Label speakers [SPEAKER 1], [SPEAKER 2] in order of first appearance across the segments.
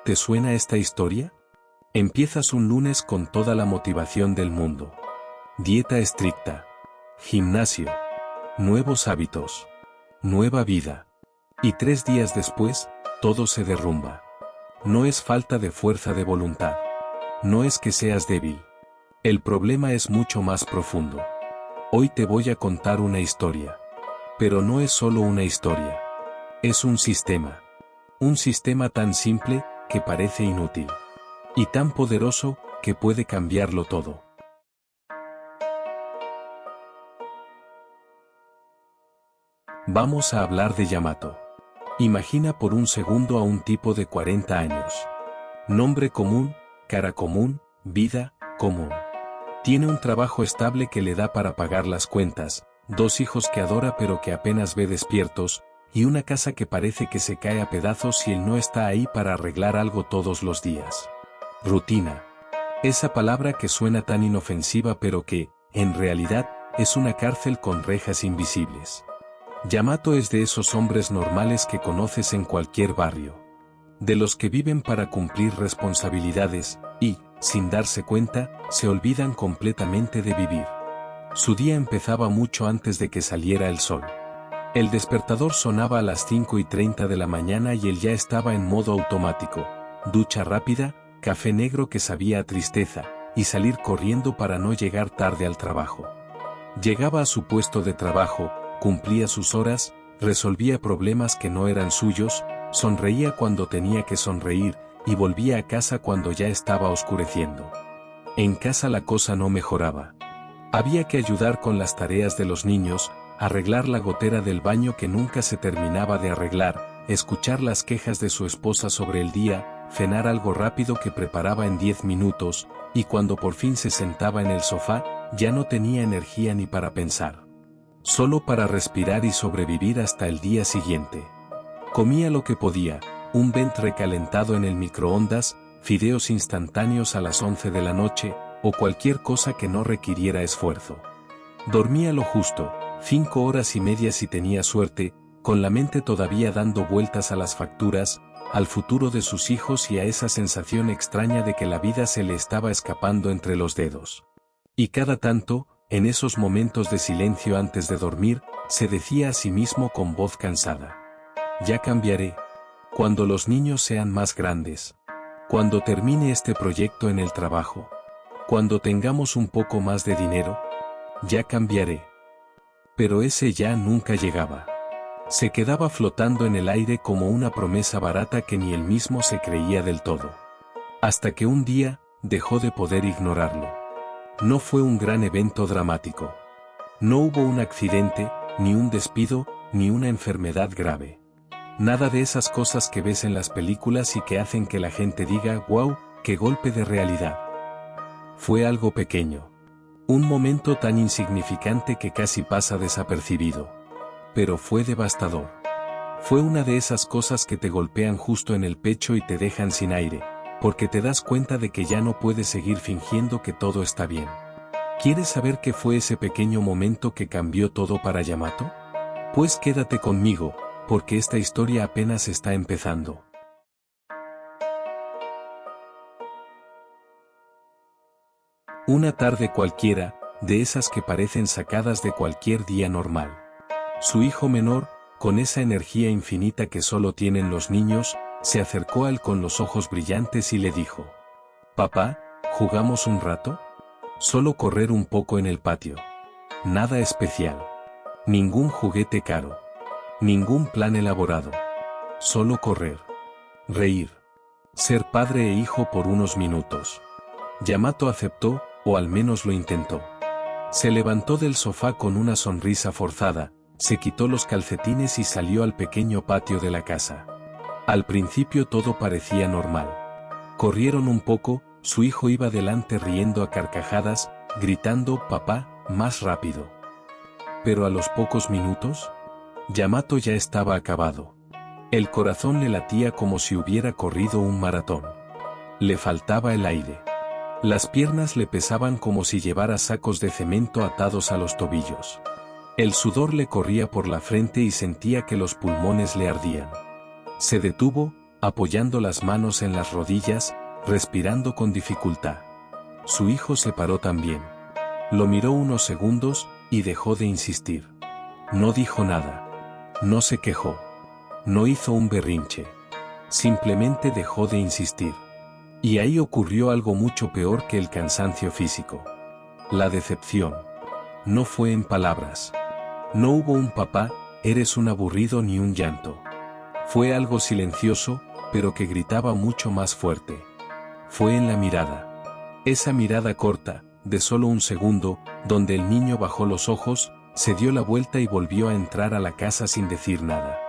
[SPEAKER 1] ¿Te suena esta historia? Empiezas un lunes con toda la motivación del mundo. Dieta estricta, gimnasio, nuevos hábitos, nueva vida. Y 3 días después, todo se derrumba. No es falta de fuerza de voluntad. No es que seas débil. El problema es mucho más profundo. Hoy te voy a contar una historia. Pero no es solo una historia. Es un sistema. Un sistema tan simple, que parece inútil. Y tan poderoso, que puede cambiarlo todo. Vamos a hablar de Yamato. Imagina por un segundo a un tipo de 40 años. Nombre común, cara común, vida común. Tiene un trabajo estable que le da para pagar las cuentas, 2 hijos que adora pero que apenas ve despiertos, y una casa que parece que se cae a pedazos si él no está ahí para arreglar algo todos los días. Rutina. Esa palabra que suena tan inofensiva pero que, en realidad, es una cárcel con rejas invisibles. Yamato es de esos hombres normales que conoces en cualquier barrio. De los que viven para cumplir responsabilidades, y, sin darse cuenta, se olvidan completamente de vivir. Su día empezaba mucho antes de que saliera el sol. El despertador sonaba a las 5:30 de la mañana y él ya estaba en modo automático. Ducha rápida, café negro que sabía a tristeza, y salir corriendo para no llegar tarde al trabajo. Llegaba a su puesto de trabajo, cumplía sus horas, resolvía problemas que no eran suyos, sonreía cuando tenía que sonreír, y volvía a casa cuando ya estaba oscureciendo. En casa la cosa no mejoraba. Había que ayudar con las tareas de los niños, arreglar la gotera del baño que nunca se terminaba de arreglar, escuchar las quejas de su esposa sobre el día, cenar algo rápido que preparaba en 10 minutos, y cuando por fin se sentaba en el sofá, ya no tenía energía ni para pensar. Solo para respirar y sobrevivir hasta el día siguiente. Comía lo que podía, un Bent recalentado en el microondas, fideos instantáneos a las 11 de la noche, o cualquier cosa que no requiriera esfuerzo. Dormía lo justo, 5 horas y media si tenía suerte, con la mente todavía dando vueltas a las facturas, al futuro de sus hijos y a esa sensación extraña de que la vida se le estaba escapando entre los dedos. Y cada tanto, en esos momentos de silencio antes de dormir, se decía a sí mismo con voz cansada: ya cambiaré. Cuando los niños sean más grandes. Cuando termine este proyecto en el trabajo. Cuando tengamos un poco más de dinero. Ya cambiaré. Pero ese ya nunca llegaba. Se quedaba flotando en el aire como una promesa barata que ni él mismo se creía del todo. Hasta que un día, dejó de poder ignorarlo. No fue un gran evento dramático. No hubo un accidente, ni un despido, ni una enfermedad grave. Nada de esas cosas que ves en las películas y que hacen que la gente diga: «¡Wow! ¡Qué golpe de realidad!». Fue algo pequeño. Un momento tan insignificante que casi pasa desapercibido. Pero fue devastador. Fue una de esas cosas que te golpean justo en el pecho y te dejan sin aire, porque te das cuenta de que ya no puedes seguir fingiendo que todo está bien. ¿Quieres saber qué fue ese pequeño momento que cambió todo para Yamato? Pues quédate conmigo, porque esta historia apenas está empezando. Una tarde cualquiera, de esas que parecen sacadas de cualquier día normal. Su hijo menor, con esa energía infinita que solo tienen los niños, se acercó a él con los ojos brillantes y le dijo: «Papá, ¿jugamos un rato? Solo correr un poco en el patio. Nada especial. Ningún juguete caro. Ningún plan elaborado. Solo correr. Reír. Ser padre e hijo por unos minutos». Yamato aceptó, o al menos lo intentó. Se levantó del sofá con una sonrisa forzada, se quitó los calcetines y salió al pequeño patio de la casa. Al principio todo parecía normal. Corrieron un poco, su hijo iba delante riendo a carcajadas, gritando: «Papá, más rápido». Pero a los pocos minutos, Yamato ya estaba acabado. El corazón le latía como si hubiera corrido un maratón. Le faltaba el aire. Las piernas le pesaban como si llevara sacos de cemento atados a los tobillos. El sudor le corría por la frente y sentía que los pulmones le ardían. Se detuvo, apoyando las manos en las rodillas, respirando con dificultad. Su hijo se paró también. Lo miró unos segundos y dejó de insistir. No dijo nada. No se quejó. No hizo un berrinche. Simplemente dejó de insistir. Y ahí ocurrió algo mucho peor que el cansancio físico. La decepción. No fue en palabras. No hubo un papá, eres un aburrido ni un llanto. Fue algo silencioso, pero que gritaba mucho más fuerte. Fue en la mirada. Esa mirada corta, de solo un segundo, donde el niño bajó los ojos, se dio la vuelta y volvió a entrar a la casa sin decir nada.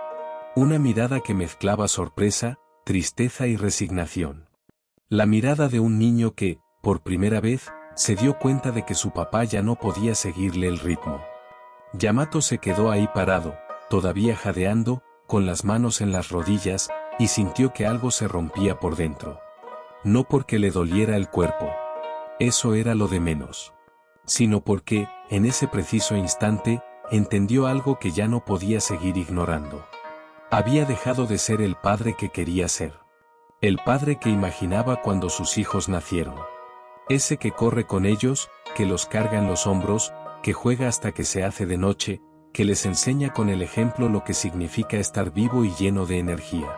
[SPEAKER 1] Una mirada que mezclaba sorpresa, tristeza y resignación. La mirada de un niño que, por primera vez, se dio cuenta de que su papá ya no podía seguirle el ritmo. Yamato se quedó ahí parado, todavía jadeando, con las manos en las rodillas, y sintió que algo se rompía por dentro. No porque le doliera el cuerpo. Eso era lo de menos. Sino porque, en ese preciso instante, entendió algo que ya no podía seguir ignorando. Había dejado de ser el padre que quería ser. El padre que imaginaba cuando sus hijos nacieron. Ese que corre con ellos, que los carga en los hombros, que juega hasta que se hace de noche, que les enseña con el ejemplo lo que significa estar vivo y lleno de energía.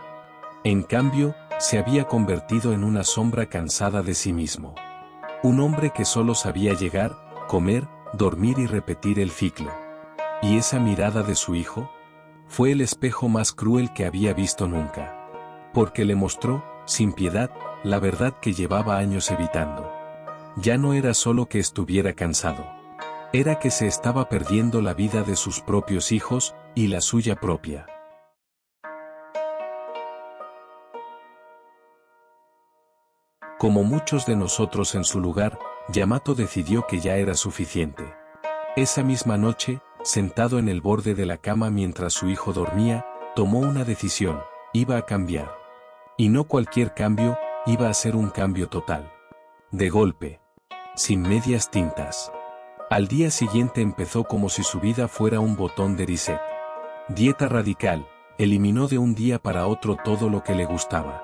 [SPEAKER 1] En cambio, se había convertido en una sombra cansada de sí mismo. Un hombre que solo sabía llegar, comer, dormir y repetir el ciclo. ¿Y esa mirada de su hijo? Fue el espejo más cruel que había visto nunca. Porque le mostró, sin piedad, la verdad que llevaba años evitando. Ya no era solo que estuviera cansado. Era que se estaba perdiendo la vida de sus propios hijos, y la suya propia. Como muchos de nosotros en su lugar, Yamato decidió que ya era suficiente. Esa misma noche, sentado en el borde de la cama mientras su hijo dormía, tomó una decisión: iba a cambiar. Y no cualquier cambio, iba a ser un cambio total. De golpe. Sin medias tintas. Al día siguiente empezó como si su vida fuera un botón de reset. Dieta radical, eliminó de un día para otro todo lo que le gustaba.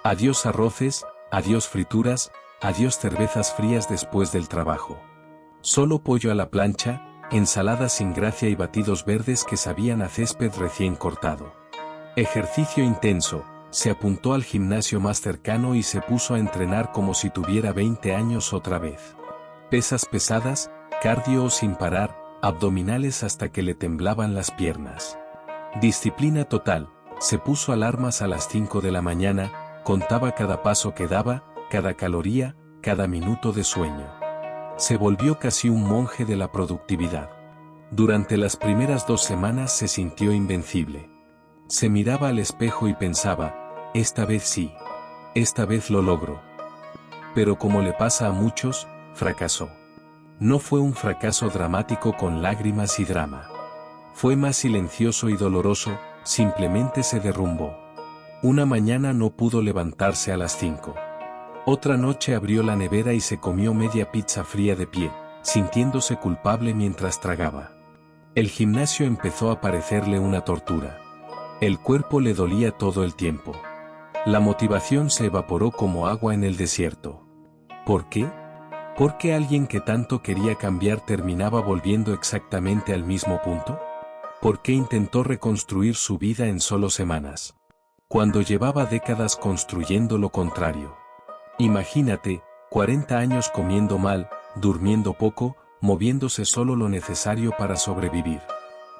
[SPEAKER 1] Adiós arroces, adiós frituras, adiós cervezas frías después del trabajo. Solo pollo a la plancha, ensaladas sin gracia y batidos verdes que sabían a césped recién cortado. Ejercicio intenso. Se apuntó al gimnasio más cercano y se puso a entrenar como si tuviera 20 años otra vez. Pesas pesadas, cardio sin parar, abdominales hasta que le temblaban las piernas. Disciplina total, se puso alarmas a las 5 de la mañana, contaba cada paso que daba, cada caloría, cada minuto de sueño. Se volvió casi un monje de la productividad. Durante las primeras 2 semanas se sintió invencible. Se miraba al espejo y pensaba, esta vez sí. Esta vez lo logro. Pero como le pasa a muchos, fracasó. No fue un fracaso dramático con lágrimas y drama. Fue más silencioso y doloroso, simplemente se derrumbó. Una mañana no pudo levantarse a las 5. Otra noche abrió la nevera y se comió media pizza fría de pie, sintiéndose culpable mientras tragaba. El gimnasio empezó a parecerle una tortura. El cuerpo le dolía todo el tiempo. La motivación se evaporó como agua en el desierto. ¿Por qué? ¿Por qué alguien que tanto quería cambiar terminaba volviendo exactamente al mismo punto? ¿Por qué intentó reconstruir su vida en solo semanas? Cuando llevaba décadas construyendo lo contrario. Imagínate, 40 años comiendo mal, durmiendo poco, moviéndose solo lo necesario para sobrevivir.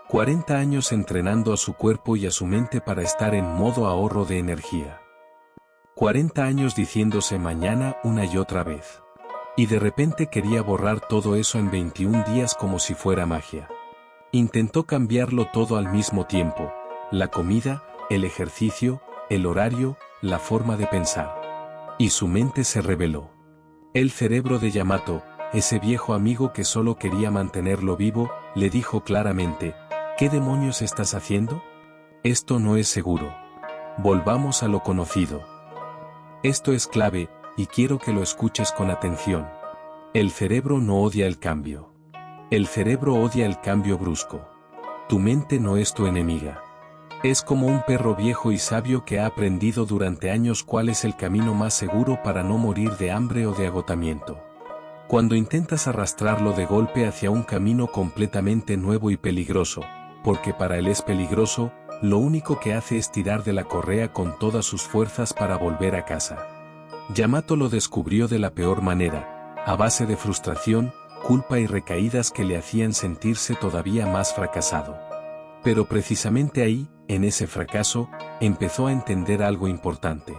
[SPEAKER 1] 40 años entrenando a su cuerpo y a su mente para estar en modo ahorro de energía. 40 años diciéndose mañana una y otra vez. Y de repente quería borrar todo eso en 21 días como si fuera magia. Intentó cambiarlo todo al mismo tiempo: la comida, el ejercicio, el horario, la forma de pensar. Y su mente se rebeló. El cerebro de Yamato, ese viejo amigo que solo quería mantenerlo vivo, le dijo claramente: ¿qué demonios estás haciendo? Esto no es seguro. Volvamos a lo conocido. Esto es clave, y quiero que lo escuches con atención. El cerebro no odia el cambio. El cerebro odia el cambio brusco. Tu mente no es tu enemiga. Es como un perro viejo y sabio que ha aprendido durante años cuál es el camino más seguro para no morir de hambre o de agotamiento. Cuando intentas arrastrarlo de golpe hacia un camino completamente nuevo y peligroso, porque para él es peligroso, lo único que hace es tirar de la correa con todas sus fuerzas para volver a casa. Yamato lo descubrió de la peor manera, a base de frustración, culpa y recaídas que le hacían sentirse todavía más fracasado. Pero precisamente ahí, en ese fracaso, empezó a entender algo importante.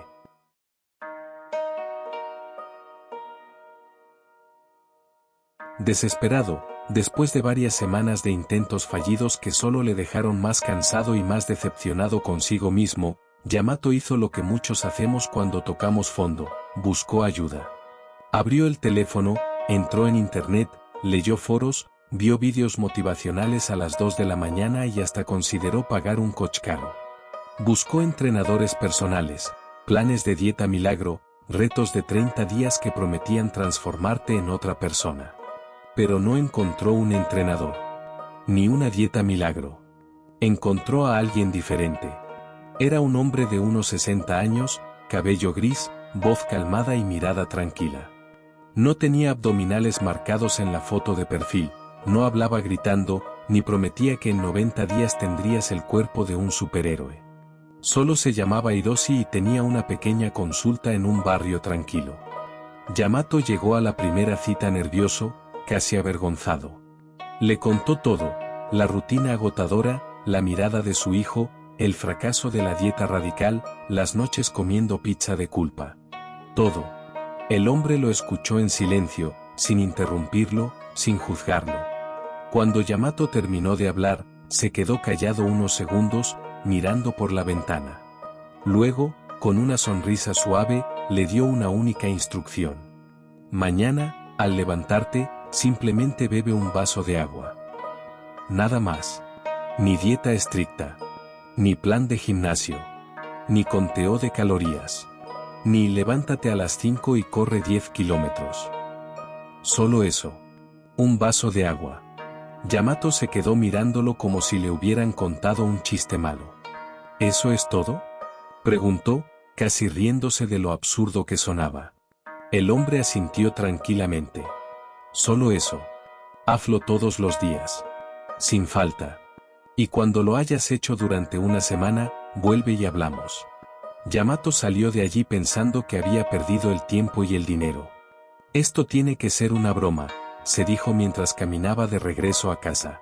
[SPEAKER 1] Desesperado, después de varias semanas de intentos fallidos que solo le dejaron más cansado y más decepcionado consigo mismo, Yamato hizo lo que muchos hacemos cuando tocamos fondo, buscó ayuda. Abrió el teléfono, entró en internet, leyó foros, vio vídeos motivacionales a las 2 de la mañana y hasta consideró pagar un coche caro. Buscó entrenadores personales, planes de dieta milagro, retos de 30 días que prometían transformarte en otra persona. Pero no encontró un entrenador, ni una dieta milagro. Encontró a alguien diferente. Era un hombre de unos 60 años, cabello gris, voz calmada y mirada tranquila. No tenía abdominales marcados en la foto de perfil, no hablaba gritando, ni prometía que en 90 días tendrías el cuerpo de un superhéroe. Solo se llamaba Hiroshi y tenía una pequeña consulta en un barrio tranquilo. Yamato llegó a la primera cita nervioso, casi avergonzado. Le contó todo, la rutina agotadora, la mirada de su hijo, el fracaso de la dieta radical, las noches comiendo pizza de culpa. Todo. El hombre lo escuchó en silencio, sin interrumpirlo, sin juzgarlo. Cuando Yamato terminó de hablar, se quedó callado unos segundos, mirando por la ventana. Luego, con una sonrisa suave, le dio una única instrucción. Mañana, al levantarte, simplemente bebe un vaso de agua. Nada más. Ni dieta estricta. Ni plan de gimnasio. Ni conteo de calorías. Ni levántate a las 5 y corre 10 kilómetros. Solo eso. Un vaso de agua. Yamato se quedó mirándolo como si le hubieran contado un chiste malo. ¿Eso es todo?, preguntó, casi riéndose de lo absurdo que sonaba. El hombre asintió tranquilamente. Solo eso. Hazlo todos los días. Sin falta. Y cuando lo hayas hecho durante una semana, vuelve y hablamos. Yamato salió de allí pensando que había perdido el tiempo y el dinero. Esto tiene que ser una broma, se dijo mientras caminaba de regreso a casa.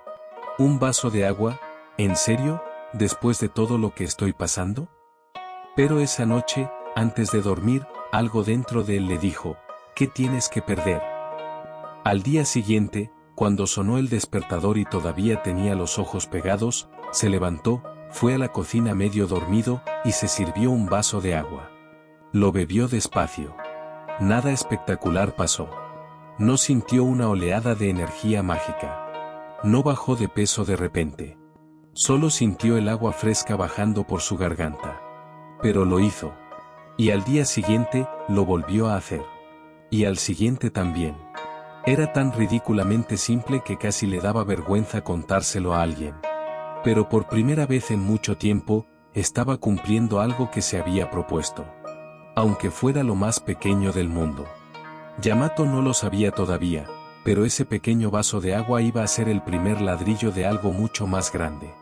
[SPEAKER 1] ¿Un vaso de agua? ¿En serio? ¿Después de todo lo que estoy pasando? Pero esa noche, antes de dormir, algo dentro de él le dijo, ¿qué tienes que perder? Al día siguiente, cuando sonó el despertador y todavía tenía los ojos pegados, se levantó, fue a la cocina medio dormido, y se sirvió un vaso de agua. Lo bebió despacio. Nada espectacular pasó. No sintió una oleada de energía mágica. No bajó de peso de repente. Solo sintió el agua fresca bajando por su garganta. Pero lo hizo. Y al día siguiente, lo volvió a hacer. Y al siguiente también. Era tan ridículamente simple que casi le daba vergüenza contárselo a alguien. Pero por primera vez en mucho tiempo, estaba cumpliendo algo que se había propuesto. Aunque fuera lo más pequeño del mundo. Yamato no lo sabía todavía, pero ese pequeño vaso de agua iba a ser el primer ladrillo de algo mucho más grande.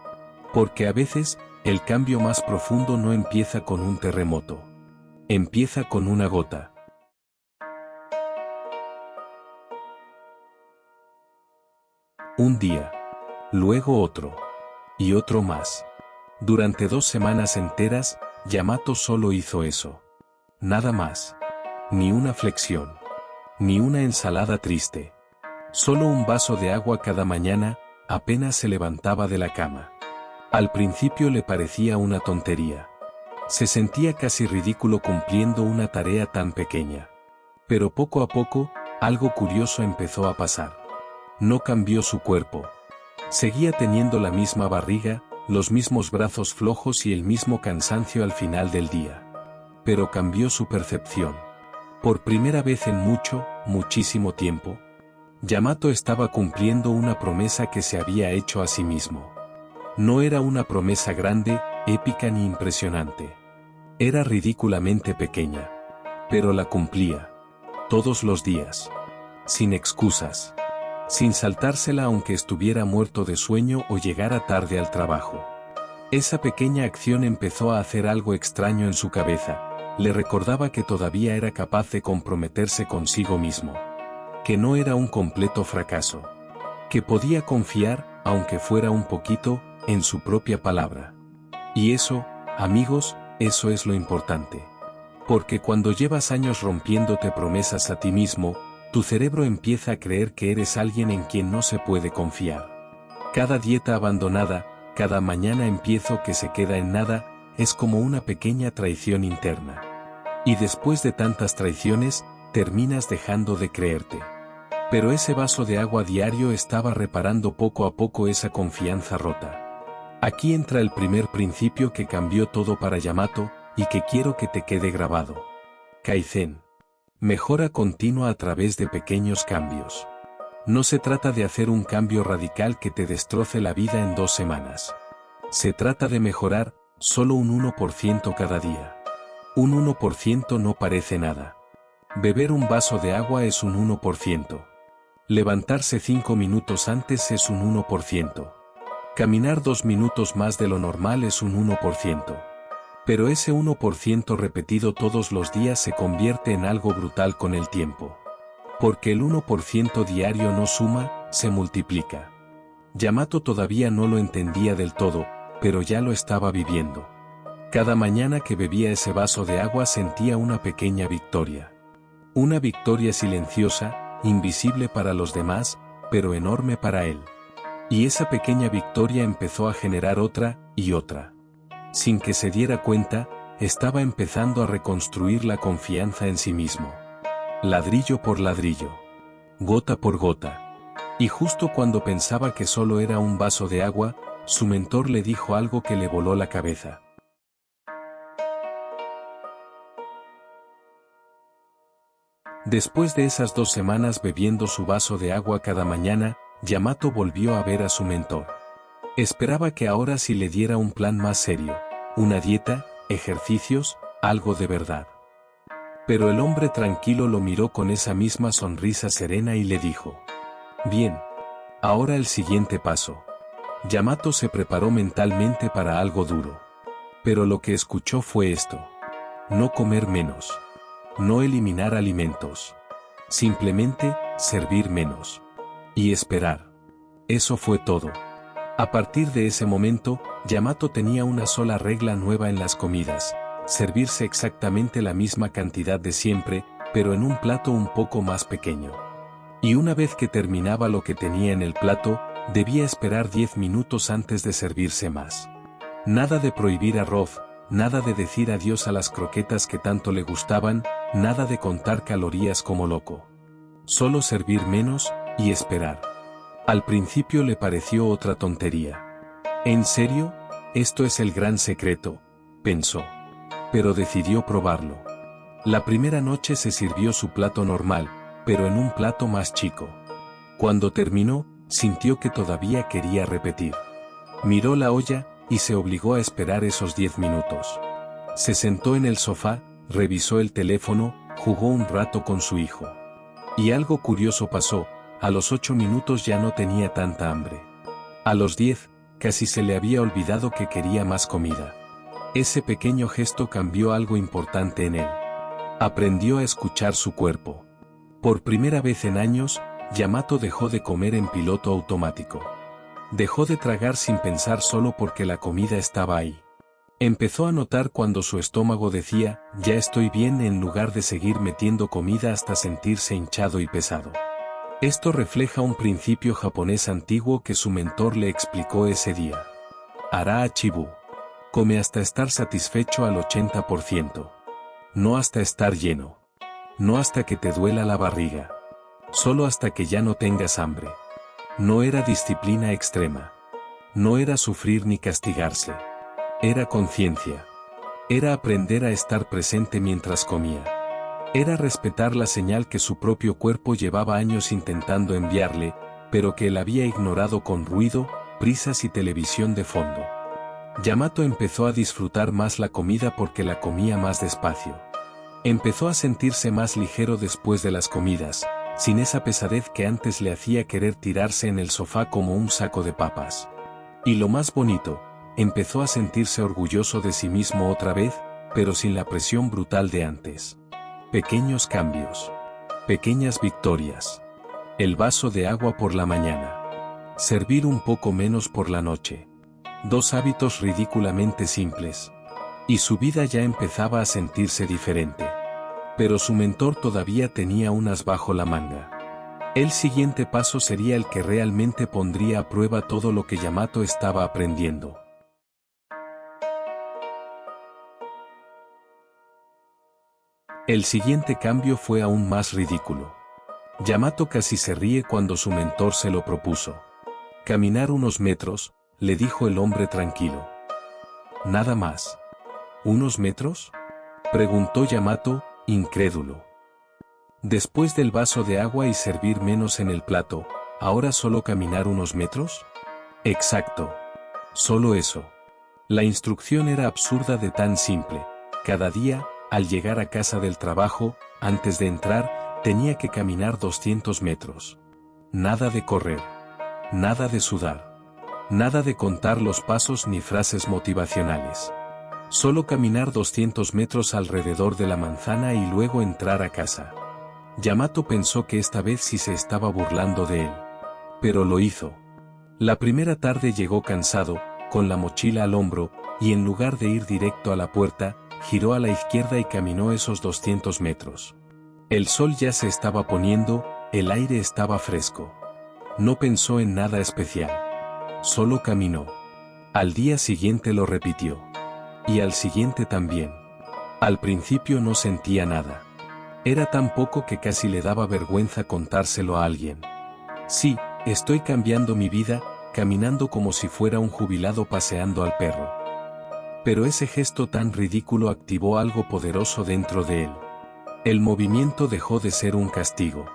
[SPEAKER 1] Porque a veces, el cambio más profundo no empieza con un terremoto. Empieza con una gota. Un día. Luego otro. Y otro más. Durante 2 semanas enteras, Yamato solo hizo eso. Nada más. Ni una flexión. Ni una ensalada triste. Solo un vaso de agua cada mañana, apenas se levantaba de la cama. Al principio le parecía una tontería. Se sentía casi ridículo cumpliendo una tarea tan pequeña. Pero poco a poco, algo curioso empezó a pasar. No cambió su cuerpo. Seguía teniendo la misma barriga, los mismos brazos flojos y el mismo cansancio al final del día. Pero cambió su percepción. Por primera vez en muchísimo tiempo, Yamato estaba cumpliendo una promesa que se había hecho a sí mismo. No era una promesa grande, épica ni impresionante. Era ridículamente pequeña. Pero la cumplía. Todos los días. Sin excusas. Sin saltársela aunque estuviera muerto de sueño o llegara tarde al trabajo. Esa pequeña acción empezó a hacer algo extraño en su cabeza. Le recordaba que todavía era capaz de comprometerse consigo mismo. Que no era un completo fracaso. Que podía confiar, aunque fuera un poquito, en su propia palabra. Y eso, amigos, eso es lo importante. Porque cuando llevas años rompiéndote promesas a ti mismo, tu cerebro empieza a creer que eres alguien en quien no se puede confiar. Cada dieta abandonada, cada mañana empiezo que se queda en nada, es como una pequeña traición interna. Y después de tantas traiciones, terminas dejando de creerte. Pero ese vaso de agua diario estaba reparando poco a poco esa confianza rota. Aquí entra el primer principio que cambió todo para Yamato, y que quiero que te quede grabado. Kaizen. Mejora continua a través de pequeños cambios. No se trata de hacer un cambio radical que te destroce la vida en 2 semanas. Se trata de mejorar, solo un 1% cada día. Un 1% no parece nada. Beber un vaso de agua es un 1%. Levantarse 5 minutos antes es un 1%. Caminar 2 minutos más de lo normal es un 1%. Pero ese 1% repetido todos los días se convierte en algo brutal con el tiempo. Porque el 1% diario no suma, se multiplica. Yamato todavía no lo entendía del todo, pero ya lo estaba viviendo. Cada mañana que bebía ese vaso de agua sentía una pequeña victoria. Una victoria silenciosa, invisible para los demás, pero enorme para él. Y esa pequeña victoria empezó a generar otra, y otra. Sin que se diera cuenta, estaba empezando a reconstruir la confianza en sí mismo. Ladrillo por ladrillo. Gota por gota. Y justo cuando pensaba que solo era un vaso de agua, su mentor le dijo algo que le voló la cabeza. Después de esas 2 semanas bebiendo su vaso de agua cada mañana, Yamato volvió a ver a su mentor. Esperaba que ahora sí le diera un plan más serio, una dieta, ejercicios, algo de verdad. Pero el hombre tranquilo lo miró con esa misma sonrisa serena y le dijo: bien, ahora el siguiente paso. Yamato se preparó mentalmente para algo duro. Pero lo que escuchó fue esto: no comer menos. No eliminar alimentos. Simplemente, servir menos. Y esperar. Eso fue todo. A partir de ese momento, Yamato tenía una sola regla nueva en las comidas: servirse exactamente la misma cantidad de siempre, pero en un plato un poco más pequeño. Y una vez que terminaba lo que tenía en el plato, debía esperar 10 minutos antes de servirse más. Nada de prohibir arroz, nada de decir adiós a las croquetas que tanto le gustaban, nada de contar calorías como loco. Solo servir menos, y esperar. Al principio le pareció otra tontería. ¿En serio? Esto es el gran secreto, pensó. Pero decidió probarlo. La primera noche se sirvió su plato normal, pero en un plato más chico. Cuando terminó, sintió que todavía quería repetir. Miró la olla, y se obligó a esperar esos 10 minutos. Se sentó en el sofá, revisó el teléfono, jugó un rato con su hijo. Y algo curioso pasó: a los 8 minutos ya no tenía tanta hambre. A los 10, casi se le había olvidado que quería más comida. Ese pequeño gesto cambió algo importante en él. Aprendió a escuchar su cuerpo. Por primera vez en años, Yamato dejó de comer en piloto automático. Dejó de tragar sin pensar solo porque la comida estaba ahí. Empezó a notar cuando su estómago decía: ya estoy bien, en lugar de seguir metiendo comida hasta sentirse hinchado y pesado. Esto refleja un principio japonés antiguo que su mentor le explicó ese día. Ara Chibu. Come hasta estar satisfecho al 80%. No hasta estar lleno. No hasta que te duela la barriga. Solo hasta que ya no tengas hambre. No era disciplina extrema. No era sufrir ni castigarse. Era conciencia. Era aprender a estar presente mientras comía. Era respetar la señal que su propio cuerpo llevaba años intentando enviarle, pero que él había ignorado con ruido, prisas y televisión de fondo. Yamato empezó a disfrutar más la comida porque la comía más despacio. Empezó a sentirse más ligero después de las comidas, sin esa pesadez que antes le hacía querer tirarse en el sofá como un saco de papas. Y lo más bonito, empezó a sentirse orgulloso de sí mismo otra vez, pero sin la presión brutal de antes. Pequeños cambios. Pequeñas victorias. El vaso de agua por la mañana. Servir un poco menos por la noche. 2 hábitos ridículamente simples. Y su vida ya empezaba a sentirse diferente. Pero su mentor todavía tenía un as bajo la manga. El siguiente paso sería el que realmente pondría a prueba todo lo que Yamato estaba aprendiendo. El siguiente cambio fue aún más ridículo. Yamato casi se ríe cuando su mentor se lo propuso. Caminar unos metros, le dijo el hombre tranquilo. ¿Nada más? ¿Unos metros?, preguntó Yamato, incrédulo. Después del vaso de agua y servir menos en el plato, ¿ahora solo caminar unos metros? Exacto. Solo eso. La instrucción era absurda de tan simple. Cada día, al llegar a casa del trabajo, antes de entrar, tenía que caminar 200 metros. Nada de correr. Nada de sudar. Nada de contar los pasos ni frases motivacionales. Solo caminar 200 metros alrededor de la manzana y luego entrar a casa. Yamato pensó que esta vez sí se estaba burlando de él. Pero lo hizo. La primera tarde llegó cansado, con la mochila al hombro, y en lugar de ir directo a la puerta, giró a la izquierda y caminó esos 200 metros. El sol ya se estaba poniendo, el aire estaba fresco. No pensó en nada especial. Solo caminó. Al día siguiente lo repitió. Y al siguiente también. Al principio no sentía nada. Era tan poco que casi le daba vergüenza contárselo a alguien. Sí, estoy cambiando mi vida, caminando como si fuera un jubilado paseando al perro. Pero ese gesto tan ridículo activó algo poderoso dentro de él. El movimiento dejó de ser un castigo.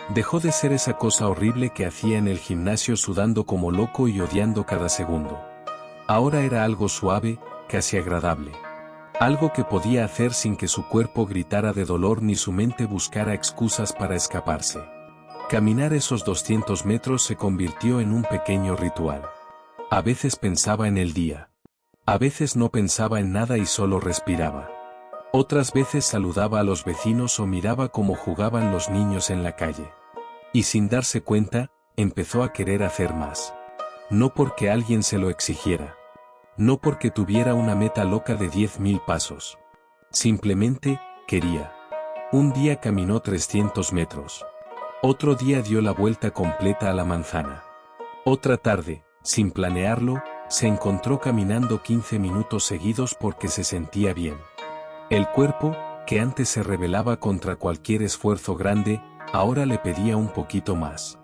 [SPEAKER 1] Dejó de ser esa cosa horrible que hacía en el gimnasio sudando como loco y odiando cada segundo. Ahora era algo suave, casi agradable. Algo que podía hacer sin que su cuerpo gritara de dolor ni su mente buscara excusas para escaparse. Caminar esos 200 metros se convirtió en un pequeño ritual. A veces pensaba en el día. A veces no pensaba en nada y solo respiraba. Otras veces saludaba a los vecinos o miraba cómo jugaban los niños en la calle. Y sin darse cuenta, empezó a querer hacer más. No porque alguien se lo exigiera. No porque tuviera una meta loca de 10.000 pasos. Simplemente, quería. Un día caminó 300 metros. Otro día dio la vuelta completa a la manzana. Otra tarde, sin planearlo, se encontró caminando 15 minutos seguidos porque se sentía bien. El cuerpo, que antes se rebelaba contra cualquier esfuerzo grande, ahora le pedía un poquito más.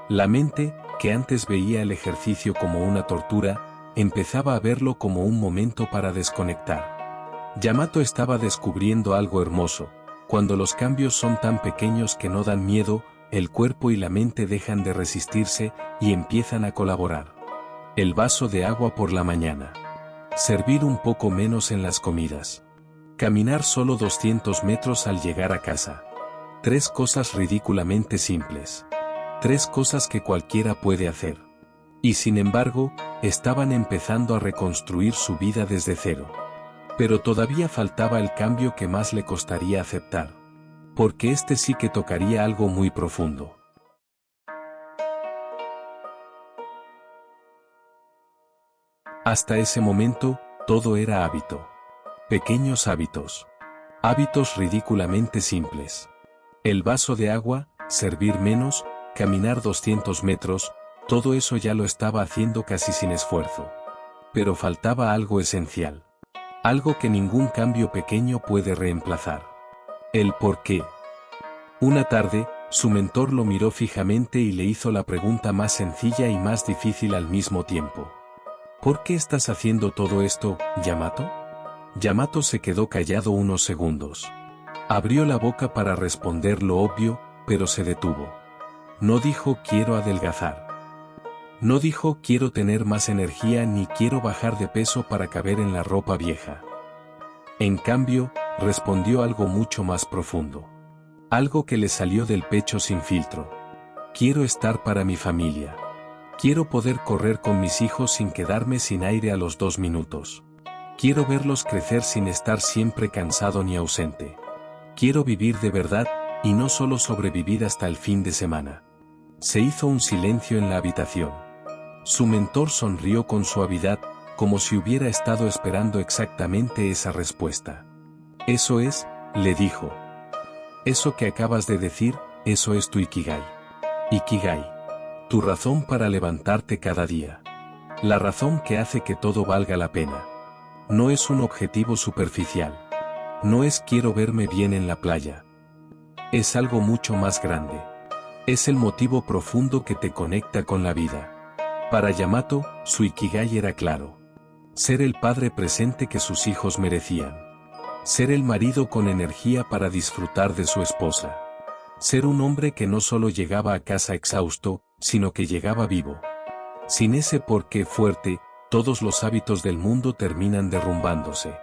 [SPEAKER 1] La mente, que antes veía el ejercicio como una tortura, empezaba a verlo como un momento para desconectar. Yamato estaba descubriendo algo hermoso. Cuando los cambios son tan pequeños que no dan miedo, el cuerpo y la mente dejan de resistirse y empiezan a colaborar. El vaso de agua por la mañana. Servir un poco menos en las comidas. Caminar solo 200 metros al llegar a casa. 3 cosas ridículamente simples. 3 cosas que cualquiera puede hacer. Y sin embargo, estaban empezando a reconstruir su vida desde cero. Pero todavía faltaba el cambio que más le costaría aceptar. Porque este sí que tocaría algo muy profundo. Hasta ese momento, todo era hábito. Pequeños hábitos. Hábitos ridículamente simples. El vaso de agua, servir menos, caminar 200 metros, todo eso ya lo estaba haciendo casi sin esfuerzo. Pero faltaba algo esencial. Algo que ningún cambio pequeño puede reemplazar. El por qué. Una tarde, su mentor lo miró fijamente y le hizo la pregunta más sencilla y más difícil al mismo tiempo. ¿Por qué estás haciendo todo esto, Yamato? Yamato se quedó callado unos segundos. Abrió la boca para responder lo obvio, pero se detuvo. No dijo quiero adelgazar. No dijo quiero tener más energía ni quiero bajar de peso para caber en la ropa vieja. En cambio, respondió algo mucho más profundo. Algo que le salió del pecho sin filtro. Quiero estar para mi familia. Quiero poder correr con mis hijos sin quedarme sin aire a los 2 minutos. Quiero verlos crecer sin estar siempre cansado ni ausente. Quiero vivir de verdad, y no solo sobrevivir hasta el fin de semana. Se hizo un silencio en la habitación. Su mentor sonrió con suavidad, como si hubiera estado esperando exactamente esa respuesta. Eso es, le dijo. Eso que acabas de decir, eso es tu Ikigai. Ikigai. Tu razón para levantarte cada día. La razón que hace que todo valga la pena. No es un objetivo superficial. No es quiero verme bien en la playa. Es algo mucho más grande. Es el motivo profundo que te conecta con la vida. Para Yamato, su Ikigai era claro. Ser el padre presente que sus hijos merecían. Ser el marido con energía para disfrutar de su esposa. Ser un hombre que no solo llegaba a casa exhausto, sino que llegaba vivo. Sin ese porqué fuerte, todos los hábitos del mundo terminan derrumbándose.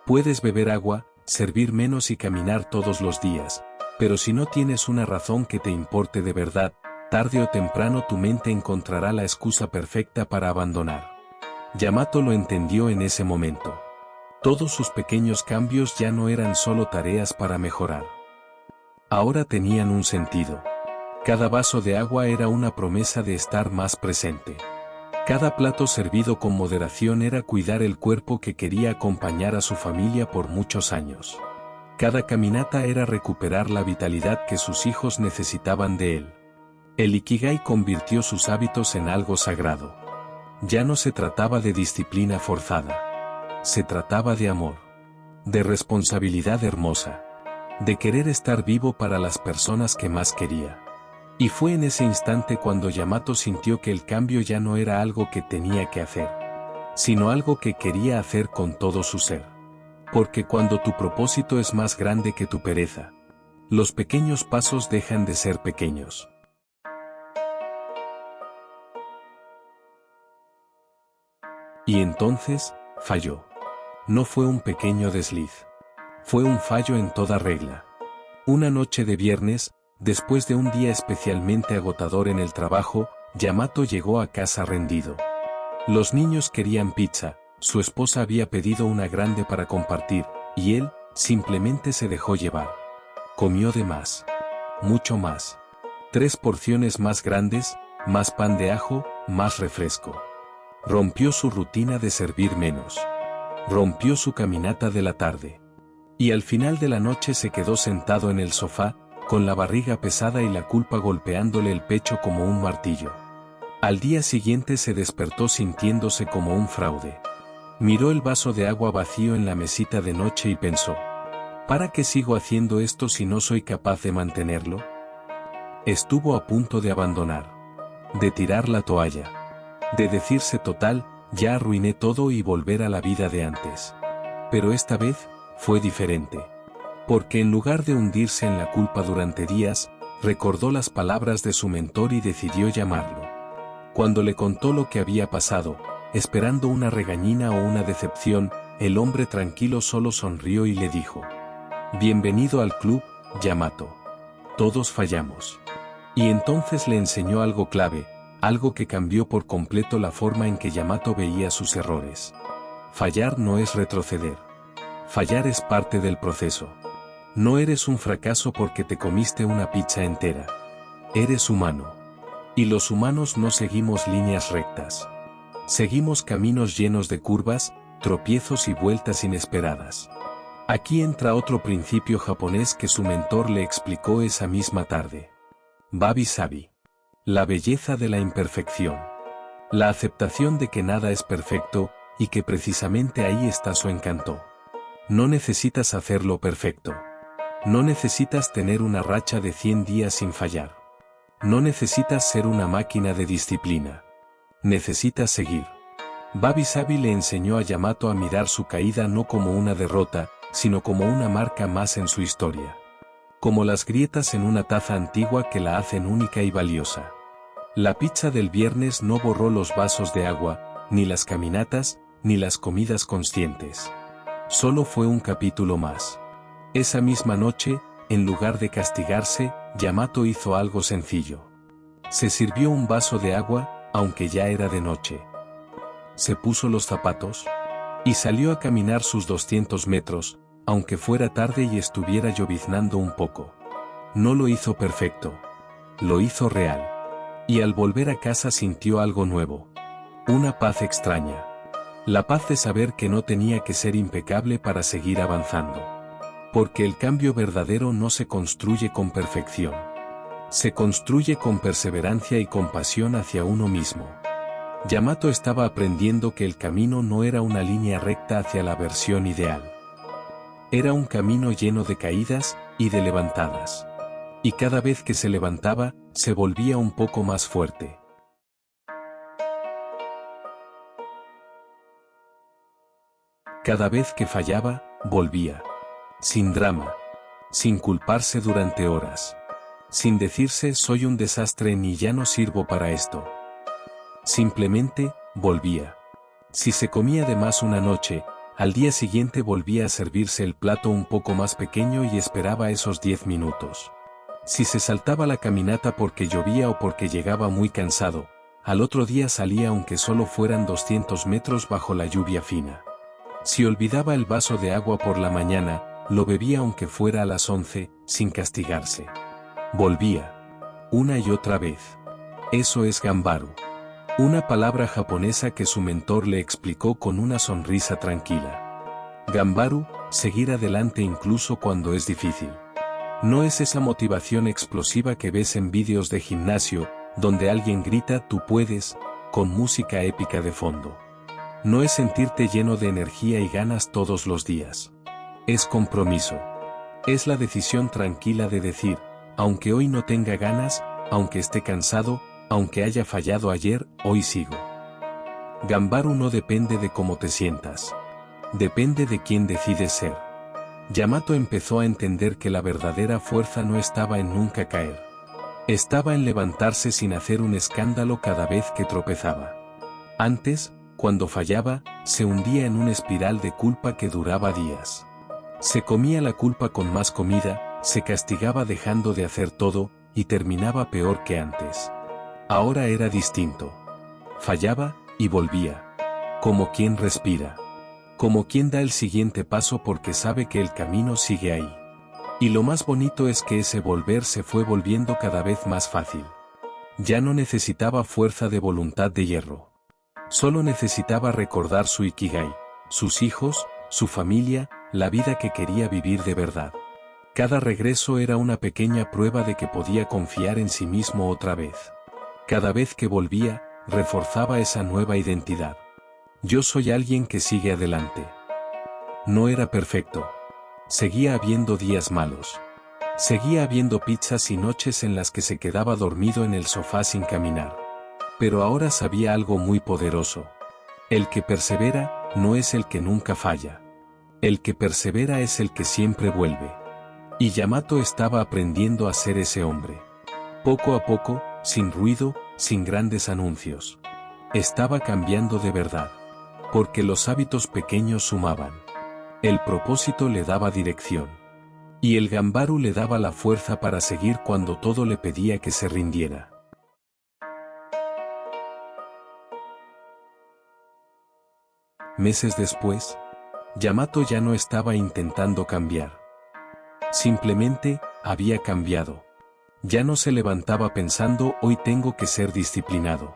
[SPEAKER 1] Puedes beber agua, servir menos y caminar todos los días, pero si no tienes una razón que te importe de verdad, tarde o temprano tu mente encontrará la excusa perfecta para abandonar. Yamato lo entendió en ese momento. Todos sus pequeños cambios ya no eran solo tareas para mejorar. Ahora tenían un sentido. Cada vaso de agua era una promesa de estar más presente. Cada plato servido con moderación era cuidar el cuerpo que quería acompañar a su familia por muchos años. Cada caminata era recuperar la vitalidad que sus hijos necesitaban de él. El Ikigai convirtió sus hábitos en algo sagrado. Ya no se trataba de disciplina forzada. Se trataba de amor. De responsabilidad hermosa. De querer estar vivo para las personas que más quería. Y fue en ese instante cuando Yamato sintió que el cambio ya no era algo que tenía que hacer, sino algo que quería hacer con todo su ser. Porque cuando tu propósito es más grande que tu pereza, los pequeños pasos dejan de ser pequeños. Y entonces, falló. No fue un pequeño desliz. Fue un fallo en toda regla. Una noche de viernes, después de un día especialmente agotador en el trabajo, Yamato llegó a casa rendido. Los niños querían pizza, su esposa había pedido una grande para compartir, y él, simplemente se dejó llevar. Comió de más. Mucho más. 3 porciones más grandes, más pan de ajo, más refresco. Rompió su rutina de servir menos. Rompió su caminata de la tarde. Y al final de la noche se quedó sentado en el sofá, con la barriga pesada y la culpa golpeándole el pecho como un martillo. Al día siguiente se despertó sintiéndose como un fraude. Miró el vaso de agua vacío en la mesita de noche y pensó: ¿para qué sigo haciendo esto si no soy capaz de mantenerlo? Estuvo a punto de abandonar. De tirar la toalla. De decirse total, ya arruiné todo y volver a la vida de antes. Pero esta vez, fue diferente. Porque en lugar de hundirse en la culpa durante días, recordó las palabras de su mentor y decidió llamarlo. Cuando le contó lo que había pasado, esperando una regañina o una decepción, el hombre tranquilo solo sonrió y le dijo: bienvenido al club, Yamato. Todos fallamos. Y entonces le enseñó algo clave, algo que cambió por completo la forma en que Yamato veía sus errores. Fallar no es retroceder. Fallar es parte del proceso. No eres un fracaso porque te comiste una pizza entera. Eres humano. Y los humanos no seguimos líneas rectas. Seguimos caminos llenos de curvas, tropiezos y vueltas inesperadas. Aquí entra otro principio japonés que su mentor le explicó esa misma tarde. Wabi-sabi. La belleza de la imperfección. La aceptación de que nada es perfecto, y que precisamente ahí está su encanto. No necesitas hacerlo perfecto. No necesitas tener una racha de 100 días sin fallar. No necesitas ser una máquina de disciplina. Necesitas seguir. Wabi-sabi le enseñó a Yamato a mirar su caída no como una derrota, sino como una marca más en su historia. Como las grietas en una taza antigua que la hacen única y valiosa. La pizza del viernes no borró los vasos de agua, ni las caminatas, ni las comidas conscientes. Solo fue un capítulo más. Esa misma noche, en lugar de castigarse, Yamato hizo algo sencillo. Se sirvió un vaso de agua, aunque ya era de noche. Se puso los zapatos y salió a caminar sus 200 metros, aunque fuera tarde y estuviera lloviznando un poco. No lo hizo perfecto. Lo hizo real. Y al volver a casa sintió algo nuevo. Una paz extraña. La paz de saber que no tenía que ser impecable para seguir avanzando. Porque el cambio verdadero no se construye con perfección. Se construye con perseverancia y compasión hacia uno mismo. Yamato estaba aprendiendo que el camino no era una línea recta hacia la versión ideal. Era un camino lleno de caídas y de levantadas. Y cada vez que se levantaba, se volvía un poco más fuerte. Cada vez que fallaba, volvía. Sin drama. Sin culparse durante horas. Sin decirse soy un desastre ni ya no sirvo para esto. Simplemente, volvía. Si se comía de más una noche, al día siguiente volvía a servirse el plato un poco más pequeño y esperaba esos 10 minutos. Si se saltaba la caminata porque llovía o porque llegaba muy cansado, al otro día salía aunque solo fueran 200 metros bajo la lluvia fina. Si olvidaba el vaso de agua por la mañana, lo bebía aunque fuera a las 11, sin castigarse. Volvía. Una y otra vez. Eso es Ganbaru. Una palabra japonesa que su mentor le explicó con una sonrisa tranquila. Ganbaru, seguir adelante incluso cuando es difícil. No es esa motivación explosiva que ves en vídeos de gimnasio, donde alguien grita "tú puedes", con música épica de fondo. No es sentirte lleno de energía y ganas todos los días. Es compromiso. Es la decisión tranquila de decir, aunque hoy no tenga ganas, aunque esté cansado, aunque haya fallado ayer, hoy sigo. Ganbaru no depende de cómo te sientas. Depende de quién decides ser. Yamato empezó a entender que la verdadera fuerza no estaba en nunca caer. Estaba en levantarse sin hacer un escándalo cada vez que tropezaba. Antes, cuando fallaba, se hundía en una espiral de culpa que duraba días. Se comía la culpa con más comida, se castigaba dejando de hacer todo, y terminaba peor que antes. Ahora era distinto. Fallaba, y volvía. Como quien respira. Como quien da el siguiente paso porque sabe que el camino sigue ahí. Y lo más bonito es que ese volver se fue volviendo cada vez más fácil. Ya no necesitaba fuerza de voluntad de hierro. Solo necesitaba recordar su Ikigai, sus hijos, su familia, la vida que quería vivir de verdad. Cada regreso era una pequeña prueba de que podía confiar en sí mismo otra vez. Cada vez que volvía, reforzaba esa nueva identidad. Yo soy alguien que sigue adelante. No era perfecto. Seguía habiendo días malos. Seguía habiendo pizzas y noches en las que se quedaba dormido en el sofá sin caminar. Pero ahora sabía algo muy poderoso. El que persevera, no es el que nunca falla. El que persevera es el que siempre vuelve. Y Yamato estaba aprendiendo a ser ese hombre. Poco a poco, sin ruido, sin grandes anuncios. Estaba cambiando de verdad. Porque los hábitos pequeños sumaban. El propósito le daba dirección. Y el Ganbaru le daba la fuerza para seguir cuando todo le pedía que se rindiera. Meses después, Yamato ya no estaba intentando cambiar. Simplemente, había cambiado. Ya no se levantaba pensando hoy tengo que ser disciplinado.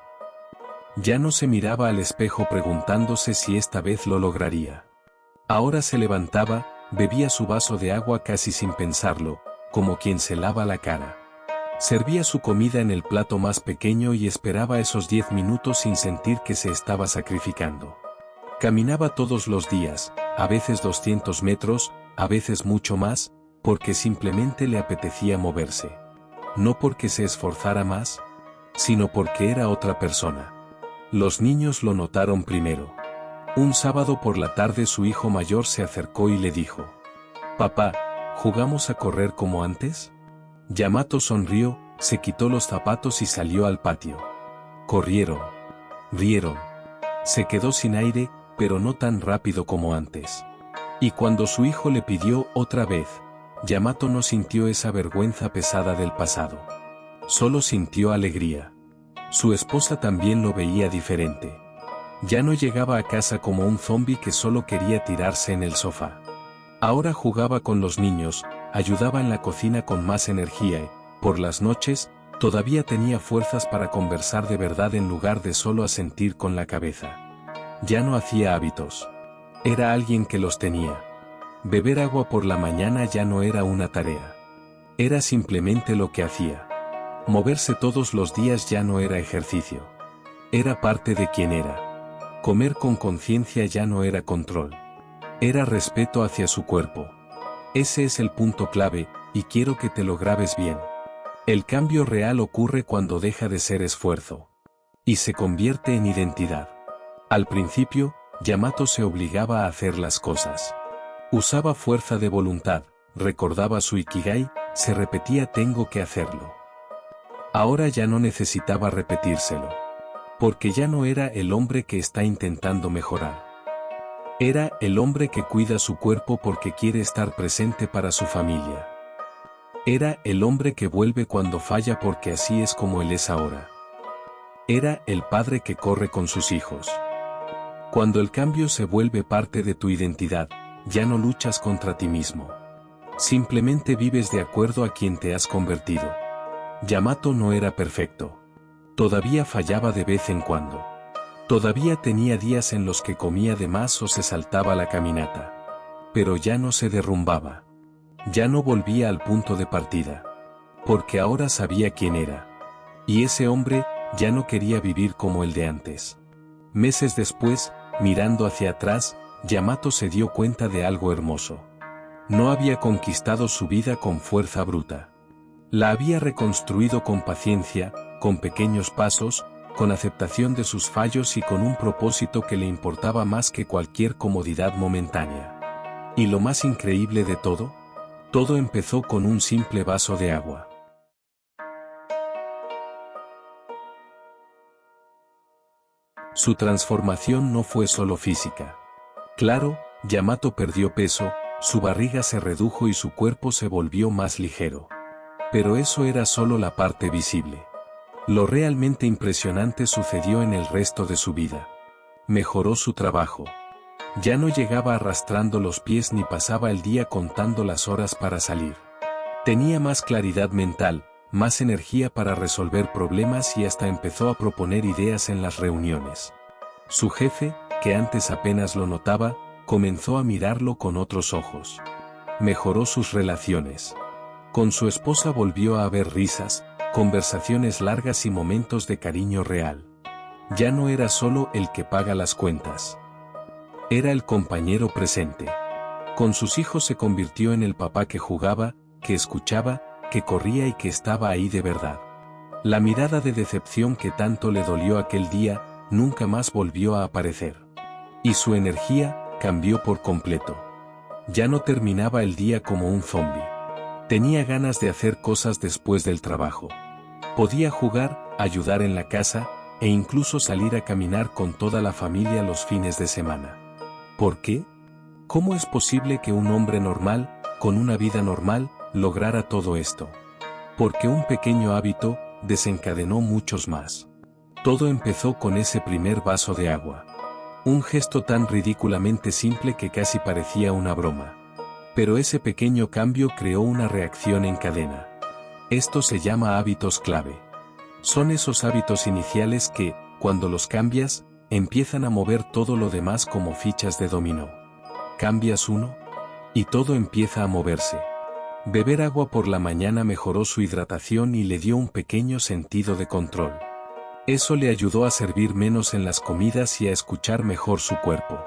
[SPEAKER 1] Ya no se miraba al espejo preguntándose si esta vez lo lograría. Ahora se levantaba, bebía su vaso de agua casi sin pensarlo, como quien se lava la cara. Servía su comida en el plato más pequeño y esperaba esos 10 minutos sin sentir que se estaba sacrificando. Caminaba todos los días, a veces 200 metros, a veces mucho más, porque simplemente le apetecía moverse. No porque se esforzara más, sino porque era otra persona. Los niños lo notaron primero. Un sábado por la tarde su hijo mayor se acercó y le dijo: «Papá, ¿jugamos a correr como antes?». Yamato sonrió, se quitó los zapatos y salió al patio. Corrieron. Rieron. Se quedó sin aire, pero no tan rápido como antes. Y cuando su hijo le pidió otra vez, Yamato no sintió esa vergüenza pesada del pasado. Solo sintió alegría. Su esposa también lo veía diferente. Ya no llegaba a casa como un zombi que solo quería tirarse en el sofá. Ahora jugaba con los niños, ayudaba en la cocina con más energía y, por las noches, todavía tenía fuerzas para conversar de verdad en lugar de solo asentir con la cabeza. Ya no hacía hábitos. Era alguien que los tenía. Beber agua por la mañana ya no era una tarea. Era simplemente lo que hacía. Moverse todos los días ya no era ejercicio. Era parte de quien era. Comer con conciencia ya no era control. Era respeto hacia su cuerpo. Ese es el punto clave, y quiero que te lo grabes bien. El cambio real ocurre cuando deja de ser esfuerzo. Y se convierte en identidad. Al principio, Yamato se obligaba a hacer las cosas. Usaba fuerza de voluntad, recordaba su ikigai, se repetía tengo que hacerlo. Ahora ya no necesitaba repetírselo. Porque ya no era el hombre que está intentando mejorar. Era el hombre que cuida su cuerpo porque quiere estar presente para su familia. Era el hombre que vuelve cuando falla porque así es como él es ahora. Era el padre que corre con sus hijos. Cuando el cambio se vuelve parte de tu identidad, ya no luchas contra ti mismo. Simplemente vives de acuerdo a quien te has convertido. Yamato no era perfecto. Todavía fallaba de vez en cuando. Todavía tenía días en los que comía de más o se saltaba la caminata. Pero ya no se derrumbaba. Ya no volvía al punto de partida. Porque ahora sabía quién era. Y ese hombre ya no quería vivir como el de antes. Meses después, mirando hacia atrás, Yamato se dio cuenta de algo hermoso. No había conquistado su vida con fuerza bruta. La había reconstruido con paciencia, con pequeños pasos, con aceptación de sus fallos y con un propósito que le importaba más que cualquier comodidad momentánea. Y lo más increíble de todo empezó con un simple vaso de agua. Su transformación no fue solo física. Claro, Yamato perdió peso, su barriga se redujo y su cuerpo se volvió más ligero. Pero eso era solo la parte visible. Lo realmente impresionante sucedió en el resto de su vida. Mejoró su trabajo. Ya no llegaba arrastrando los pies ni pasaba el día contando las horas para salir. Tenía más claridad mental, más energía para resolver problemas y hasta empezó a proponer ideas en las reuniones. Su jefe, que antes apenas lo notaba, comenzó a mirarlo con otros ojos. Mejoró sus relaciones. Con su esposa volvió a haber risas, conversaciones largas y momentos de cariño real. Ya no era solo el que paga las cuentas. Era el compañero presente. Con sus hijos se convirtió en el papá que jugaba, que escuchaba, que corría y que estaba ahí de verdad. La mirada de decepción que tanto le dolió aquel día, nunca más volvió a aparecer. Y su energía cambió por completo. Ya no terminaba el día como un zombi. Tenía ganas de hacer cosas después del trabajo. Podía jugar, ayudar en la casa, e incluso salir a caminar con toda la familia los fines de semana. ¿Por qué? ¿Cómo es posible que un hombre normal, con una vida normal, lograra todo esto? Porque un pequeño hábito desencadenó muchos más. Todo empezó con ese primer vaso de agua. Un gesto tan ridículamente simple que casi parecía una broma. Pero ese pequeño cambio creó una reacción en cadena. Esto se llama hábitos clave. Son esos hábitos iniciales que, cuando los cambias, empiezan a mover todo lo demás como fichas de dominó. Cambias uno, y todo empieza a moverse. Beber agua por la mañana mejoró su hidratación y le dio un pequeño sentido de control. Eso le ayudó a servir menos en las comidas y a escuchar mejor su cuerpo.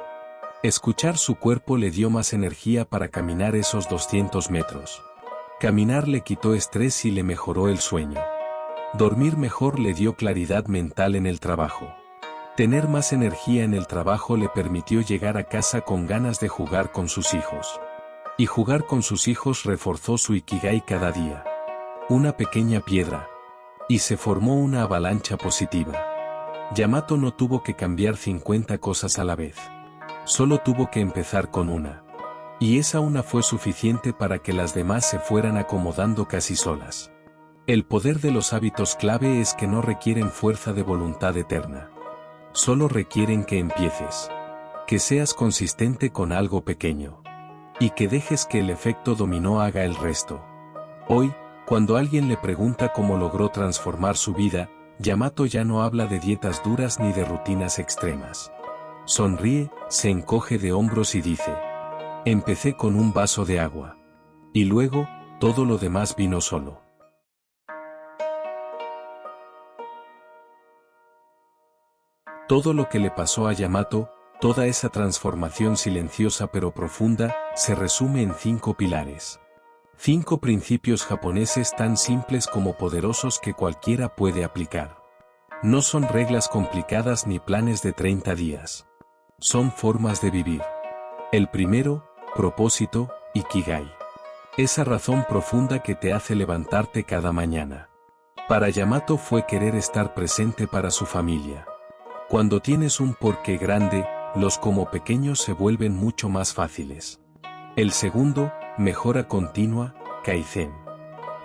[SPEAKER 1] Escuchar su cuerpo le dio más energía para caminar esos 200 metros. Caminar le quitó estrés y le mejoró el sueño. Dormir mejor le dio claridad mental en el trabajo. Tener más energía en el trabajo le permitió llegar a casa con ganas de jugar con sus hijos. Y jugar con sus hijos reforzó su ikigai cada día. Una pequeña piedra, Y se formó una avalancha positiva. Yamato no tuvo que cambiar 50 cosas a la vez. Solo tuvo que empezar con una. Y esa una fue suficiente para que las demás se fueran acomodando casi solas. El poder de los hábitos clave es que no requieren fuerza de voluntad eterna. Solo requieren que empieces. Que seas consistente con algo pequeño. Y que dejes que el efecto dominó haga el resto. Hoy, cuando alguien le pregunta cómo logró transformar su vida, Yamato ya no habla de dietas duras ni de rutinas extremas. Sonríe, se encoge de hombros y dice: empecé con un vaso de agua. Y luego, todo lo demás vino solo. Todo lo que le pasó a Yamato, toda esa transformación silenciosa pero profunda, se resume en 5 pilares. 5 principios japoneses tan simples como poderosos que cualquiera puede aplicar. No son reglas complicadas ni planes de 30 días. Son formas de vivir. El primero, propósito, Ikigai. Esa razón profunda que te hace levantarte cada mañana. Para Yamato fue querer estar presente para su familia. Cuando tienes un porqué grande, los como pequeños se vuelven mucho más fáciles. El segundo, mejora continua, Kaizen.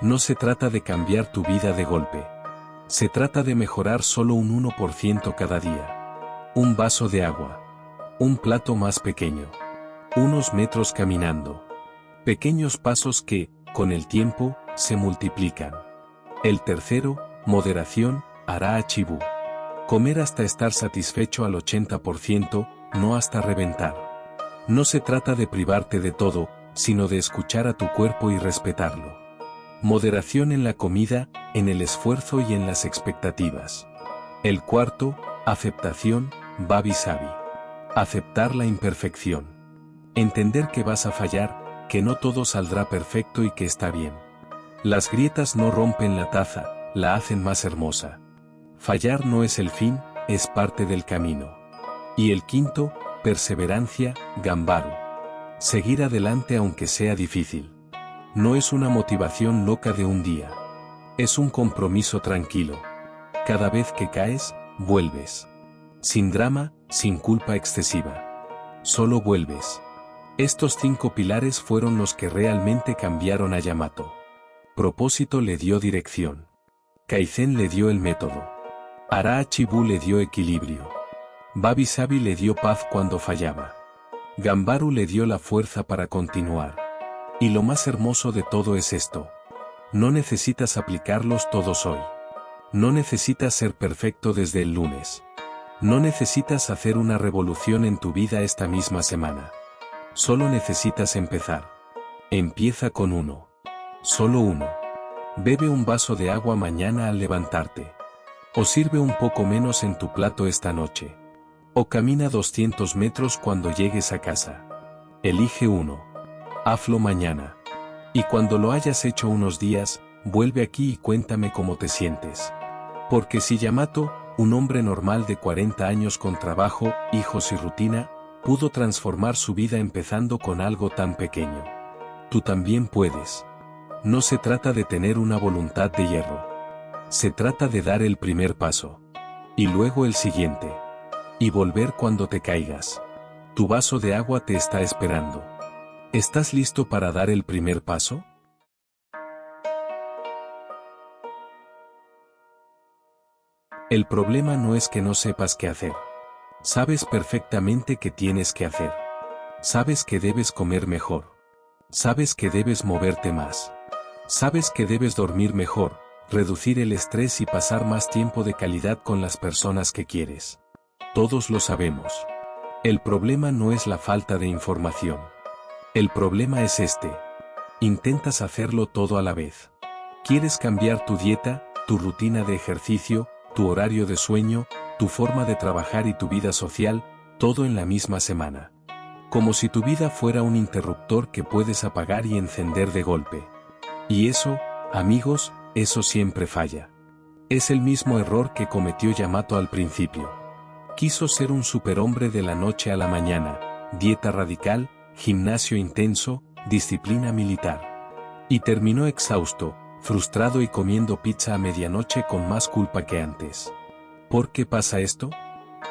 [SPEAKER 1] No se trata de cambiar tu vida de golpe. Se trata de mejorar solo un 1% cada día. Un vaso de agua. Un plato más pequeño. Unos metros caminando. Pequeños pasos que, con el tiempo, se multiplican. El tercero, moderación, Ara-Chibu. Comer hasta estar satisfecho al 80%, no hasta reventar. No se trata de privarte de todo, sino de escuchar a tu cuerpo y respetarlo. Moderación en la comida, en el esfuerzo y en las expectativas. El cuarto, aceptación, Wabi-sabi. Aceptar la imperfección. Entender que vas a fallar, que no todo saldrá perfecto y que está bien. Las grietas no rompen la taza, la hacen más hermosa. Fallar no es el fin, es parte del camino. Y el quinto, perseverancia, Ganbaru. Seguir adelante aunque sea difícil. No es una motivación loca de un día. Es un compromiso tranquilo. Cada vez que caes, vuelves. Sin drama, sin culpa excesiva. Solo vuelves. Estos 5 pilares fueron los que realmente cambiaron a Yamato. Propósito le dio dirección. Kaizen le dio el método. Ara-Chibu le dio equilibrio. Wabi-sabi le dio paz cuando fallaba. Ganbaru le dio la fuerza para continuar. Y lo más hermoso de todo es esto. No necesitas aplicarlos todos hoy. No necesitas ser perfecto desde el lunes. No necesitas hacer una revolución en tu vida esta misma semana. Solo necesitas empezar. Empieza con uno. Solo uno. Bebe un vaso de agua mañana al levantarte. O sirve un poco menos en tu plato esta noche. O camina 200 metros cuando llegues a casa. Elige uno. Hazlo mañana. Y cuando lo hayas hecho unos días, vuelve aquí y cuéntame cómo te sientes. Porque si Yamato, un hombre normal de 40 años con trabajo, hijos y rutina, pudo transformar su vida empezando con algo tan pequeño, tú también puedes. No se trata de tener una voluntad de hierro. Se trata de dar el primer paso. Y luego el siguiente. Y volver cuando te caigas. Tu vaso de agua te está esperando. ¿Estás listo para dar el primer paso? El problema no es que no sepas qué hacer. Sabes perfectamente qué tienes que hacer. Sabes que debes comer mejor. Sabes que debes moverte más. Sabes que debes dormir mejor, reducir el estrés y pasar más tiempo de calidad con las personas que quieres. Todos lo sabemos. El problema no es la falta de información. El problema es este. Intentas hacerlo todo a la vez. Quieres cambiar tu dieta, tu rutina de ejercicio, tu horario de sueño, tu forma de trabajar y tu vida social, todo en la misma semana. Como si tu vida fuera un interruptor que puedes apagar y encender de golpe. Y eso, amigos, eso siempre falla. Es el mismo error que cometió Yamato al principio. Quiso ser un superhombre de la noche a la mañana, dieta radical, gimnasio intenso, disciplina militar. Y terminó exhausto, frustrado y comiendo pizza a medianoche con más culpa que antes. ¿Por qué pasa esto?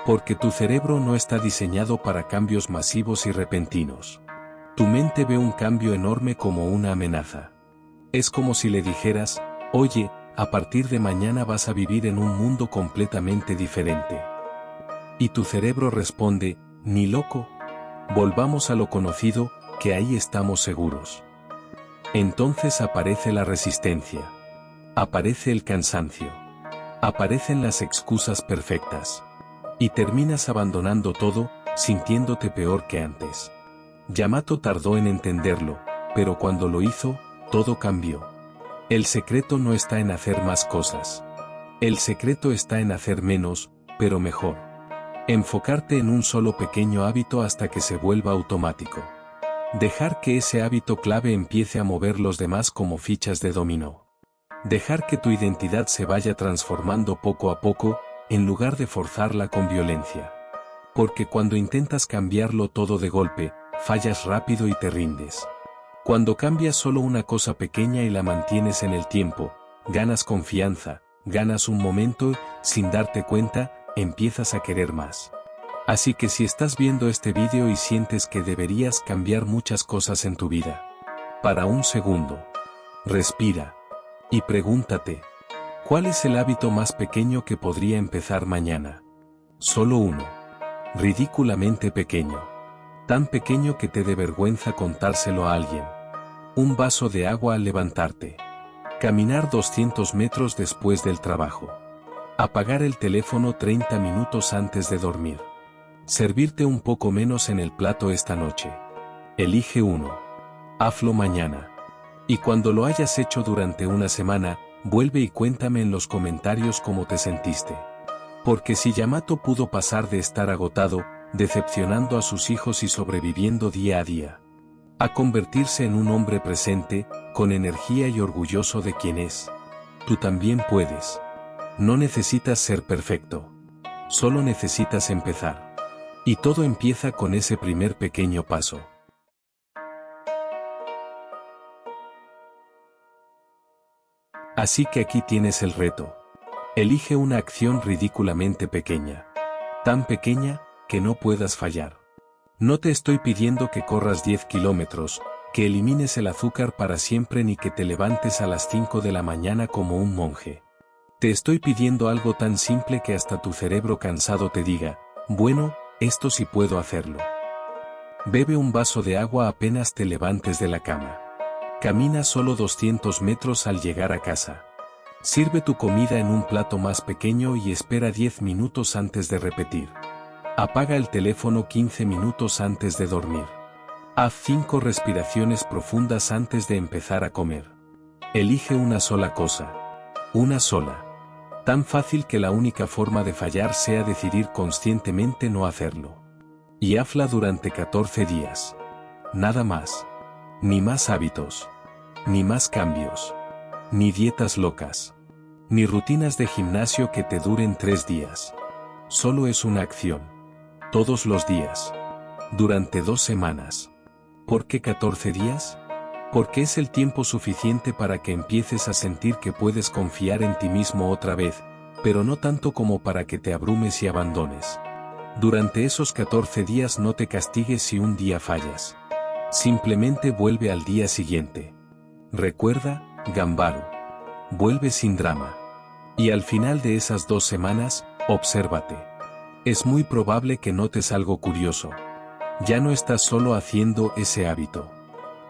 [SPEAKER 1] Porque tu cerebro no está diseñado para cambios masivos y repentinos. Tu mente ve un cambio enorme como una amenaza. Es como si le dijeras, oye, a partir de mañana vas a vivir en un mundo completamente diferente. Y tu cerebro responde, ni loco. Volvamos a lo conocido, que ahí estamos seguros. Entonces aparece la resistencia. Aparece el cansancio. Aparecen las excusas perfectas. Y terminas abandonando todo, sintiéndote peor que antes. Yamato tardó en entenderlo, pero cuando lo hizo, todo cambió. El secreto no está en hacer más cosas. El secreto está en hacer menos, pero mejor. Enfocarte en un solo pequeño hábito hasta que se vuelva automático. Dejar que ese hábito clave empiece a mover los demás como fichas de dominó. Dejar que tu identidad se vaya transformando poco a poco, en lugar de forzarla con violencia. Porque cuando intentas cambiarlo todo de golpe, fallas rápido y te rindes. Cuando cambias solo una cosa pequeña y la mantienes en el tiempo, ganas confianza, ganas un momento y, sin darte cuenta, empiezas a querer más. Así que si estás viendo este vídeo y sientes que deberías cambiar muchas cosas en tu vida, para un segundo, respira y pregúntate, ¿cuál es el hábito más pequeño que podría empezar mañana? Solo uno. Ridículamente pequeño. Tan pequeño que te dé vergüenza contárselo a alguien. Un vaso de agua al levantarte. Caminar 200 metros después del trabajo. Apagar el teléfono 30 minutos antes de dormir. Servirte un poco menos en el plato esta noche. Elige uno. Hazlo mañana. Y cuando lo hayas hecho durante una semana, vuelve y cuéntame en los comentarios cómo te sentiste. Porque si Yamato pudo pasar de estar agotado, decepcionando a sus hijos y sobreviviendo día a día, a convertirse en un hombre presente, con energía y orgulloso de quien es, tú también puedes. No necesitas ser perfecto. Solo necesitas empezar. Y todo empieza con ese primer pequeño paso. Así que aquí tienes el reto. Elige una acción ridículamente pequeña. Tan pequeña, que no puedas fallar. No te estoy pidiendo que corras 10 kilómetros, que elimines el azúcar para siempre ni que te levantes a las 5 de la mañana como un monje. Te estoy pidiendo algo tan simple que hasta tu cerebro cansado te diga, bueno, esto sí puedo hacerlo. Bebe un vaso de agua apenas te levantes de la cama. Camina solo 200 metros al llegar a casa. Sirve tu comida en un plato más pequeño y espera 10 minutos antes de repetir. Apaga el teléfono 15 minutos antes de dormir. Haz 5 respiraciones profundas antes de empezar a comer. Elige una sola cosa. Una sola. Tan fácil que la única forma de fallar sea decidir conscientemente no hacerlo. Y hazla durante 14 días. Nada más. Ni más hábitos. Ni más cambios. Ni dietas locas. Ni rutinas de gimnasio que te duren 3 días. Solo es una acción. Todos los días. Durante 2 semanas. ¿Por qué 14 días? Porque es el tiempo suficiente para que empieces a sentir que puedes confiar en ti mismo otra vez, pero no tanto como para que te abrumes y abandones. Durante esos 14 días no te castigues si un día fallas. Simplemente vuelve al día siguiente. Recuerda, Gambaro. Vuelve sin drama. Y al final de esas 2 semanas, obsérvate. Es muy probable que notes algo curioso. Ya no estás solo haciendo ese hábito.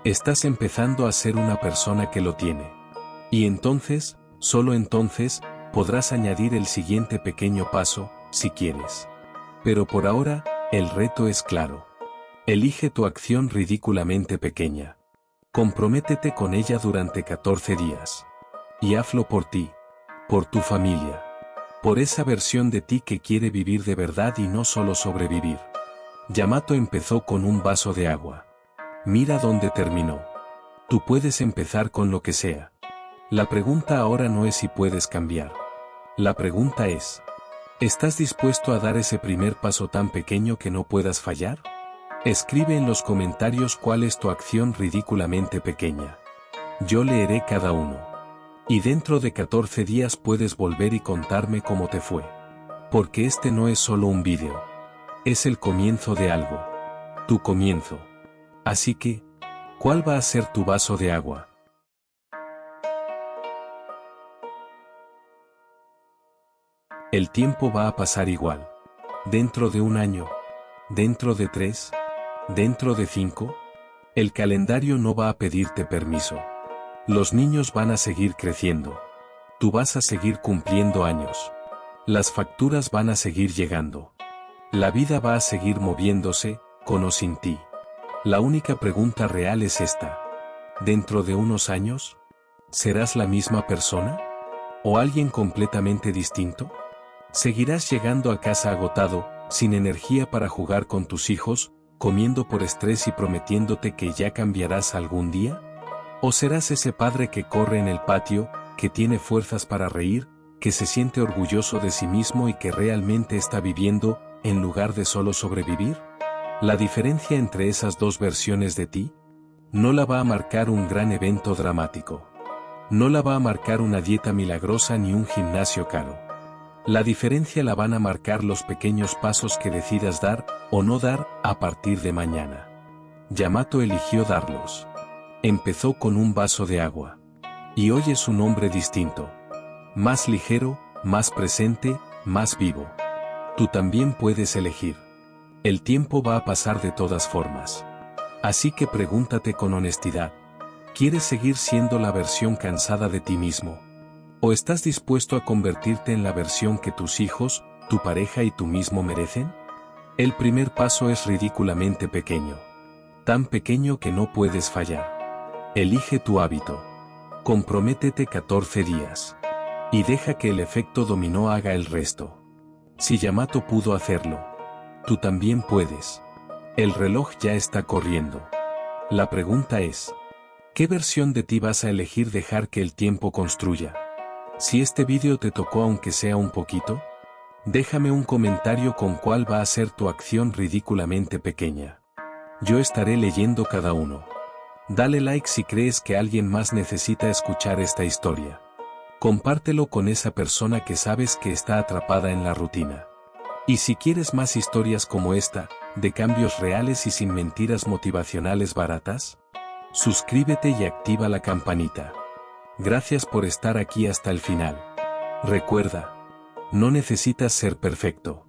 [SPEAKER 1] Estás empezando a ser una persona que lo tiene. Y entonces, solo entonces, podrás añadir el siguiente pequeño paso, si quieres. Pero por ahora, el reto es claro. Elige tu acción ridículamente pequeña. Comprométete con ella durante 14 días. Y hazlo por ti, por tu familia, por esa versión de ti que quiere vivir de verdad y no solo sobrevivir. Yamato empezó con un vaso de agua. Mira dónde terminó. Tú puedes empezar con lo que sea. La pregunta ahora no es si puedes cambiar. La pregunta es, ¿estás dispuesto a dar ese primer paso tan pequeño que no puedas fallar? Escribe en los comentarios cuál es tu acción ridículamente pequeña. Yo leeré cada uno. Y dentro de 14 días puedes volver y contarme cómo te fue. Porque este no es solo un vídeo. Es el comienzo de algo. Tu comienzo. Así que, ¿cuál va a ser tu vaso de agua? El tiempo va a pasar igual. Dentro de un año. Dentro de 3. Dentro de 5. El calendario no va a pedirte permiso. Los niños van a seguir creciendo. Tú vas a seguir cumpliendo años. Las facturas van a seguir llegando. La vida va a seguir moviéndose, con o sin ti. La única pregunta real es esta. ¿Dentro de unos años? ¿Serás la misma persona? ¿O alguien completamente distinto? ¿Seguirás llegando a casa agotado, sin energía para jugar con tus hijos, comiendo por estrés y prometiéndote que ya cambiarás algún día? ¿O serás ese padre que corre en el patio, que tiene fuerzas para reír, que se siente orgulloso de sí mismo y que realmente está viviendo, en lugar de solo sobrevivir? La diferencia entre esas dos versiones de ti no la va a marcar un gran evento dramático. No la va a marcar una dieta milagrosa ni un gimnasio caro. La diferencia la van a marcar los pequeños pasos que decidas dar o no dar a partir de mañana. Yamato eligió darlos. Empezó con un vaso de agua. Y hoy es un hombre distinto. Más ligero, más presente, más vivo. Tú también puedes elegir. El tiempo va a pasar de todas formas. Así que pregúntate con honestidad. ¿Quieres seguir siendo la versión cansada de ti mismo? ¿O estás dispuesto a convertirte en la versión que tus hijos, tu pareja y tú mismo merecen? El primer paso es ridículamente pequeño. Tan pequeño que no puedes fallar. Elige tu hábito. Comprométete 14 días. Y deja que el efecto dominó haga el resto. Si Yamato pudo hacerlo, tú también puedes. El reloj ya está corriendo. La pregunta es, ¿qué versión de ti vas a elegir dejar que el tiempo construya? Si este vídeo te tocó aunque sea un poquito, déjame un comentario con cuál va a ser tu acción ridículamente pequeña. Yo estaré leyendo cada uno. Dale like si crees que alguien más necesita escuchar esta historia. Compártelo con esa persona que sabes que está atrapada en la rutina. Y si quieres más historias como esta, de cambios reales y sin mentiras motivacionales baratas, suscríbete y activa la campanita. Gracias por estar aquí hasta el final. Recuerda, no necesitas ser perfecto.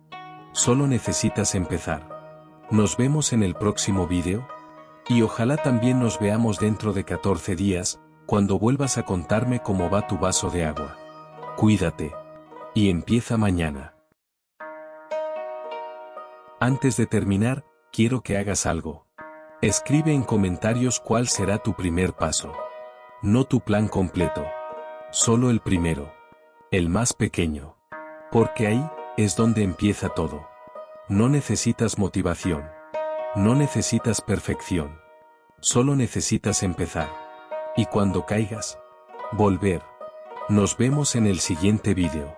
[SPEAKER 1] Solo necesitas empezar. Nos vemos en el próximo vídeo. Y ojalá también nos veamos dentro de 14 días, cuando vuelvas a contarme cómo va tu vaso de agua. Cuídate. Y empieza mañana. Antes de terminar, quiero que hagas algo. Escribe en comentarios cuál será tu primer paso. No tu plan completo. Solo el primero. El más pequeño. Porque ahí es donde empieza todo. No necesitas motivación. No necesitas perfección. Solo necesitas empezar. Y cuando caigas, volver. Nos vemos en el siguiente vídeo.